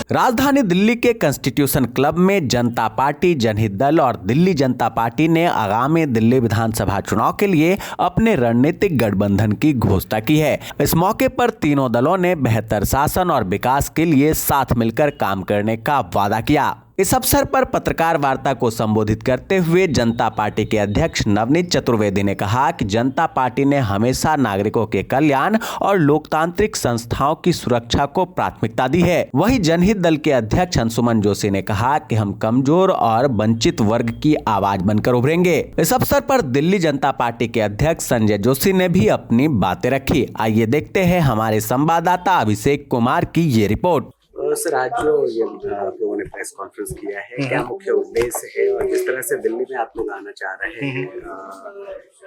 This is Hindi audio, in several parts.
राजधानी दिल्ली के कॉन्स्टिट्यूशन क्लब में जनता पार्टी, जनहित दल और दिल्ली जनता पार्टी ने आगामी दिल्ली विधानसभा चुनाव के लिए अपने रणनीतिक गठबंधन की घोषणा की है। इस मौके पर तीनों दलों ने बेहतर शासन और विकास के लिए साथ मिलकर काम करने का वादा किया। इस अवसर पर पत्रकार वार्ता को संबोधित करते हुए जनता पार्टी के अध्यक्ष नवनीत चतुर्वेदी ने कहा कि जनता पार्टी ने हमेशा नागरिकों के कल्याण और लोकतांत्रिक संस्थाओं की सुरक्षा को प्राथमिकता दी है। वहीं जनहित दल के अध्यक्ष अंशुमन जोशी ने कहा कि हम कमजोर और वंचित वर्ग की आवाज बनकर उभरेंगे। इस अवसर पर दिल्ली जनता पार्टी के अध्यक्ष संजय जोशी ने भी अपनी बातें रखी। आइए देखते हैं हमारे संवाददाता अभिषेक कुमार की ये रिपोर्ट। सर, आज जो ये आप लोगों ने प्रेस कॉन्फ्रेंस किया है, क्या मुख्य उद्देश्य है और जिस तरह से दिल्ली में आप लोग आना चाह रहे हैं,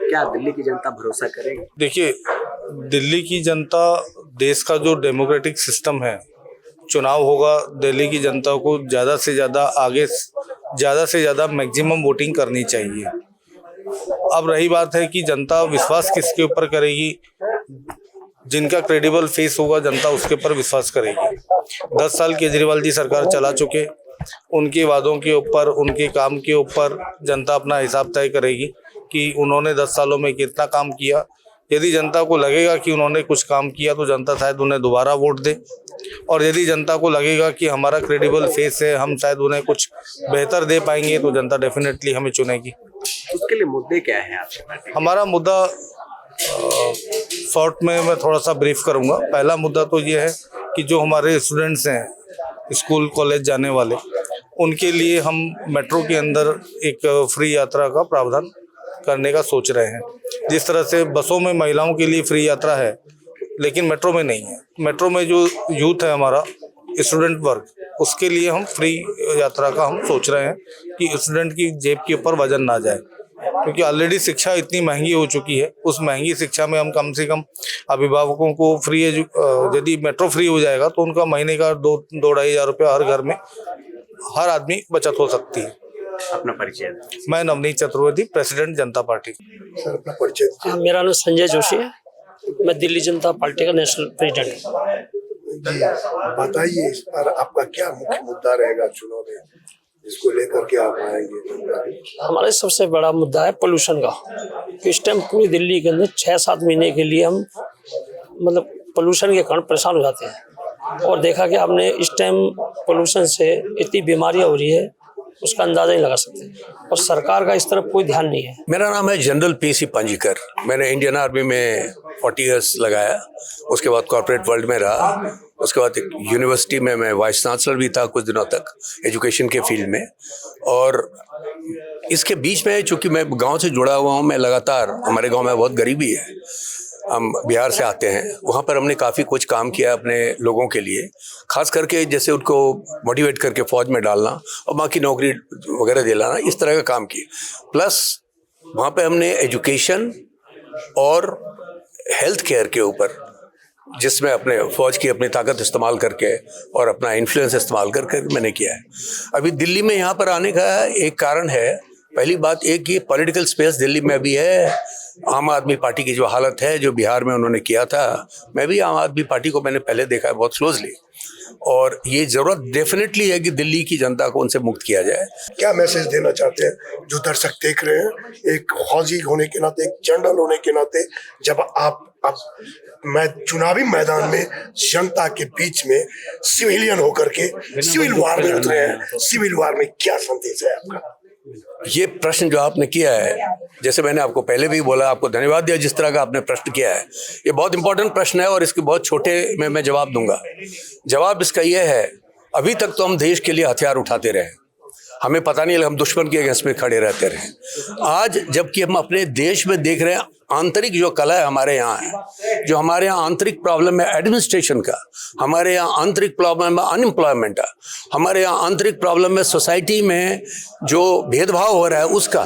क्या दिल्ली की जनता भरोसा करेगी? देखिए, दिल्ली की जनता, देश का जो डेमोक्रेटिक सिस्टम है, चुनाव होगा, दिल्ली की जनता को ज़्यादा से ज़्यादा मैक्सिमम वोटिंग करनी चाहिए। अब रही बात है कि जनता विश्वास किसके ऊपर करेगी, जिनका क्रेडिबल फेस होगा जनता उसके ऊपर विश्वास करेगी। 10 साल केजरीवाल जी सरकार चला चुके, उनके वादों के ऊपर, उनके काम के ऊपर जनता अपना हिसाब तय करेगी कि उन्होंने 10 सालों में कितना काम किया। यदि जनता को लगेगा कि उन्होंने कुछ काम किया तो जनता शायद उन्हें दोबारा वोट दे, और यदि जनता को लगेगा कि हमारा क्रेडिबल फेस है, हम शायद उन्हें कुछ बेहतर दे पाएंगे, तो जनता डेफिनेटली हमें चुनेगी। उसके लिए मुद्दे क्या है आपके पास? हमारा मुद्दा शॉर्ट में मैं थोड़ा सा ब्रीफ करूंगा। पहला मुद्दा तो ये है कि जो हमारे स्टूडेंट्स हैं स्कूल कॉलेज जाने वाले, उनके लिए हम मेट्रो के अंदर एक फ्री यात्रा का प्रावधान करने का सोच रहे हैं। जिस तरह से बसों में महिलाओं के लिए फ्री यात्रा है, लेकिन मेट्रो में नहीं है। मेट्रो में जो यूथ है हमारा स्टूडेंट वर्ग, उसके लिए हम फ्री यात्रा का हम सोच रहे हैं कि स्टूडेंट की जेब के ऊपर वजन ना जाए, क्योंकि ऑलरेडी शिक्षा इतनी महंगी हो चुकी है। उस महंगी शिक्षा में हम कम से कम अभिभावकों को फ्री, यदि मेट्रो फ्री हो जाएगा तो उनका महीने का 2-2.5 हज़ार रुपया हर घर में, हर आदमी बचत हो सकती है। अपना परिचय? मैं नवनीत चतुर्वेदी, प्रेसिडेंट जनता पार्टी। सर, अपना परिचय? मेरा नाम संजय जोशी है, मैं दिल्ली जनता पार्टी का नेशनल प्रेसिडेंट हूँ। बताइए, इस बार आपका क्या मुख्य मुद्दा रहेगा चुनाव में, इसको लेकर के आप आएंगे? हमारा सबसे बड़ा मुद्दा है पोल्यूशन का। इस टाइम पूरी दिल्ली के अंदर 6-7 महीने के लिए हम पोल्यूशन के कारण परेशान हो जाते हैं, और देखा कि आपने इस टाइम पोल्यूशन से इतनी बीमारियां हो रही है, उसका अंदाजा नहीं लगा सकते, और सरकार का इस तरफ कोई ध्यान नहीं है। मेरा नाम है जनरल पीसी पांजीकर। मैंने इंडियन आर्मी में 40 इयर्स लगाया, उसके बाद कॉर्पोरेट वर्ल्ड में रहा, उसके बाद एक यूनिवर्सिटी में मैं वाइस चांसलर भी था कुछ दिनों तक एजुकेशन के फील्ड में। और इसके बीच में चूंकि मैं गांव से जुड़ा हुआ हूं, मैं लगातार, हमारे गांव में बहुत गरीबी है, हम बिहार से आते हैं, वहाँ पर हमने काफ़ी कुछ काम किया अपने लोगों के लिए, खास करके जैसे उनको मोटिवेट करके फौज में डालना और बाकी नौकरी वगैरह दिलाना, इस तरह का काम किया। प्लस वहाँ पे हमने एजुकेशन और हेल्थ केयर के ऊपर, जिसमें अपने फौज की अपनी ताकत इस्तेमाल करके और अपना इन्फ्लुएंस इस्तेमाल करके मैंने किया है। अभी दिल्ली में यहाँ पर आने का एक कारण है, पहली बात एक कि पॉलिटिकल स्पेस दिल्ली में भी है। आम आदमी पार्टी की जो हालत है, जो बिहार में उन्होंने किया था, मैं भी आम आदमी पार्टी को मैंने पहले देखा है बहुत क्लोजली, और ये जरूरत डेफिनेटली है कि दिल्ली की जनता को उनसे मुक्त किया जाए। क्या मैसेज देना चाहते हैं जो दर्शक देख रहे हैं, एक फौजी होने के नाते, एक जनरल होने के नाते, जब आप मैं चुनावी मैदान में जनता के बीच में सिविलियन होकर के सिविल वार में उतरे हैं, सिविल वार में क्या संदेश है आपका? ये प्रश्न जो आपने किया है, जैसे मैंने आपको पहले भी बोला, आपको धन्यवाद दिया जिस तरह का आपने प्रश्न किया है, ये बहुत इंपॉर्टेंट प्रश्न है और इसके बहुत छोटे में मैं जवाब दूंगा। जवाब इसका ये है, अभी तक तो हम देश के लिए हथियार उठाते रहे, हमें पता नहीं लगा, हम दुश्मन के अगेंस्ट में खड़े रहते रहे। आज जबकि हम अपने देश में देख रहे हैं आंतरिक जो कला है हमारे यहाँ है, जो हमारे यहाँ आंतरिक प्रॉब्लम है एडमिनिस्ट्रेशन का, हमारे यहाँ आंतरिक प्रॉब्लम है अनएम्प्लॉयमेंट का, हमारे यहाँ आंतरिक प्रॉब्लम है सोसाइटी में जो भेदभाव हो रहा है उसका,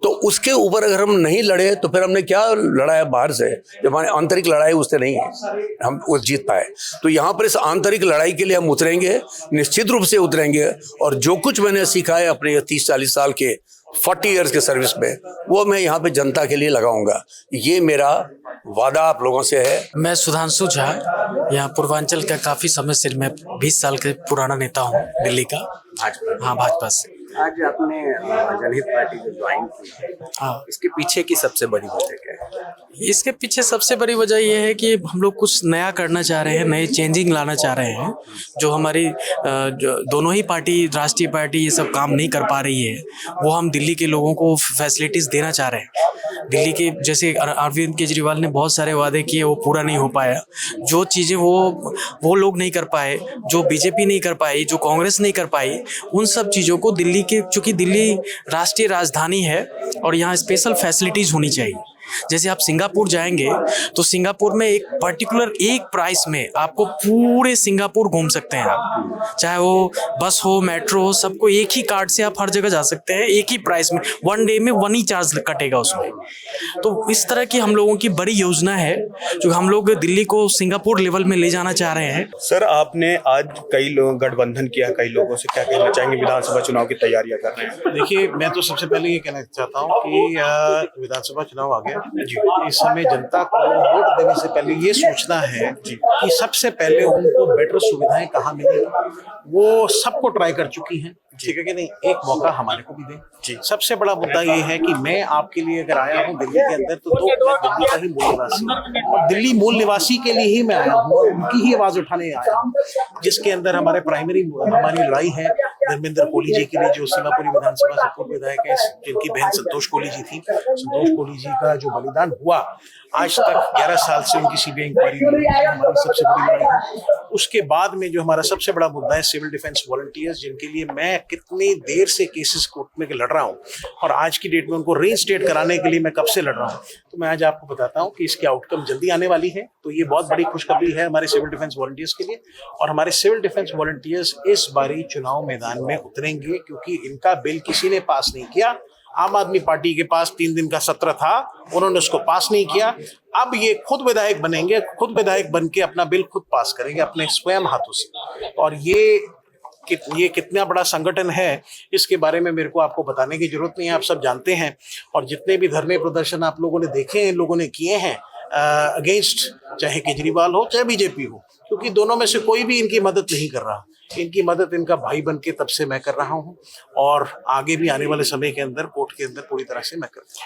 तो उसके ऊपर अगर हम नहीं लड़े तो फिर हमने क्या लड़ा है बाहर से, जब हमारी आंतरिक लड़ाई उससे नहीं है हम वो जीत पाए। तो यहाँ पर इस आंतरिक लड़ाई के लिए हम उतरेंगे, निश्चित रूप से उतरेंगे, और जो कुछ मैंने सीखा है अपने 30-40 साल के 40 इयर्स के सर्विस में, वो मैं यहाँ पे जनता के लिए लगाऊंगा। ये मेरा वादा आप लोगों से है। मैं सुधांशु झा, यहाँ पूर्वांचल का काफ़ी समय से, मैं 20 साल के पुराना नेता हूँ दिल्ली का। भाजपा। हाँ, भाजपा से। आज आपने जनहित पार्टी जो ज्वाइन की है, हाँ, इसके पीछे की सबसे बड़ी वजह क्या है? इसके पीछे सबसे बड़ी वजह यह है कि हम लोग कुछ नया करना चाह रहे हैं, नए चेंजिंग लाना चाह रहे हैं। जो हमारी जो दोनों ही पार्टी, राष्ट्रीय पार्टी, ये सब काम नहीं कर पा रही है, वो हम दिल्ली के लोगों को फैसिलिटीज़ देना चाह रहे हैं। दिल्ली के जैसे अरविंद केजरीवाल ने बहुत सारे वादे किए, वो पूरा नहीं हो पाया। जो चीज़ें वो लोग नहीं कर पाए, जो बीजेपी नहीं कर पाई, जो कांग्रेस नहीं कर पाई, उन सब चीज़ों को दिल्ली के, चूँकि दिल्ली राष्ट्रीय राजधानी है और यहाँ स्पेशल फैसिलिटीज़ होनी चाहिए। जैसे आप सिंगापुर जाएंगे तो सिंगापुर में एक पर्टिकुलर एक प्राइस में आपको पूरे सिंगापुर घूम सकते हैं आप, चाहे वो बस हो, मेट्रो हो, सबको एक ही कार्ड से आप हर जगह जा सकते हैं, एक ही प्राइस में, 1 डे में 1 ही चार्ज कटेगा उसमें। तो इस तरह की हम लोगों की बड़ी योजना है जो हम लोग दिल्ली को सिंगापुर लेवल में ले जाना चाह रहे हैं। सर, आपने आज कई लोग गठबंधन किया, कई लोगों से क्या कहना चाहेंगे? विधानसभा चुनाव की तैयारियां कर रहे हैं। देखिए, मैं तो सबसे पहले ये कहना चाहता हूँ कि विधानसभा चुनाव आ गया जी। इस समय जनता को वोट देने से पहले ये सोचना है कि सबसे पहले उनको बेटर सुविधाएं कहाँ मिलेगी। वो सबको ट्राई कर चुकी हैं, ठीक है कि नहीं, एक मौका हमारे को भी दें जी। सबसे बड़ा मुद्दा ये है कि मैं आपके लिए अगर आया हूँ दिल्ली के अंदर तो मैं दिल्ली का ही मूल निवासी हूँ और दिल्ली मूल निवासी के लिए ही मैं आया हूँ और उनकी ही आवाज उठाने आया हूँ, जिसके अंदर हमारी लड़ाई है धर्मेंद्र कोहली जी के लिए, जो सीमापुरी विधानसभा से पूर्व विधायक है, जिनकी बहन संतोष कोहली जी थी। संतोष कोहली जी का जो बलिदान हुआ, आज तक 11 साल से उनकी सीबीआई इंक्वायरी हमारी सबसे बड़ी लड़ाई है। उसके बाद में जो हमारा सबसे बड़ा मुद्दा है सिविल डिफेंस वॉलंटियर्स, जिनके लिए मैं कितनी देर से केसेस कोर्ट में लड़ रहा हूँ और आज की डेट में उनको रीइंस्टेट कराने के लिए मैं कब से लड़ रहा हूँ। तो मैं आज आपको बताता हूँ कि इसकी आउटकम जल्दी आने वाली है। तो ये बहुत बड़ी खुशखबरी है हमारे सिविल डिफेंस वॉलंटियर्स के लिए। और हमारे सिविल डिफेंस वॉलंटियर्स इस बारी चुनाव मैदान में उतरेंगे, क्योंकि इनका बिल किसी ने पास नहीं किया। आम आदमी पार्टी के पास 3 दिन का सत्र था, उन्होंने उसको पास नहीं किया। अब ये खुद विधायक बनेंगे, खुद विधायक बन के अपना बिल खुद पास करेंगे अपने स्वयं हाथों से। और ये कितना बड़ा संगठन है, इसके बारे में मेरे को आपको बताने की जरूरत नहीं है, आप सब जानते हैं। और जितने भी धरने प्रदर्शन आप लोगों ने देखे हैं, इन लोगों ने किए हैं अगेंस्ट, चाहे केजरीवाल हो चाहे बीजेपी हो, क्योंकि दोनों में से कोई भी इनकी मदद नहीं कर रहा। इनकी मदद इनका भाई बन के तब से मैं कर रहा हूँ और आगे भी आने वाले समय के अंदर कोर्ट के अंदर पूरी तरह से मैं करूँगा।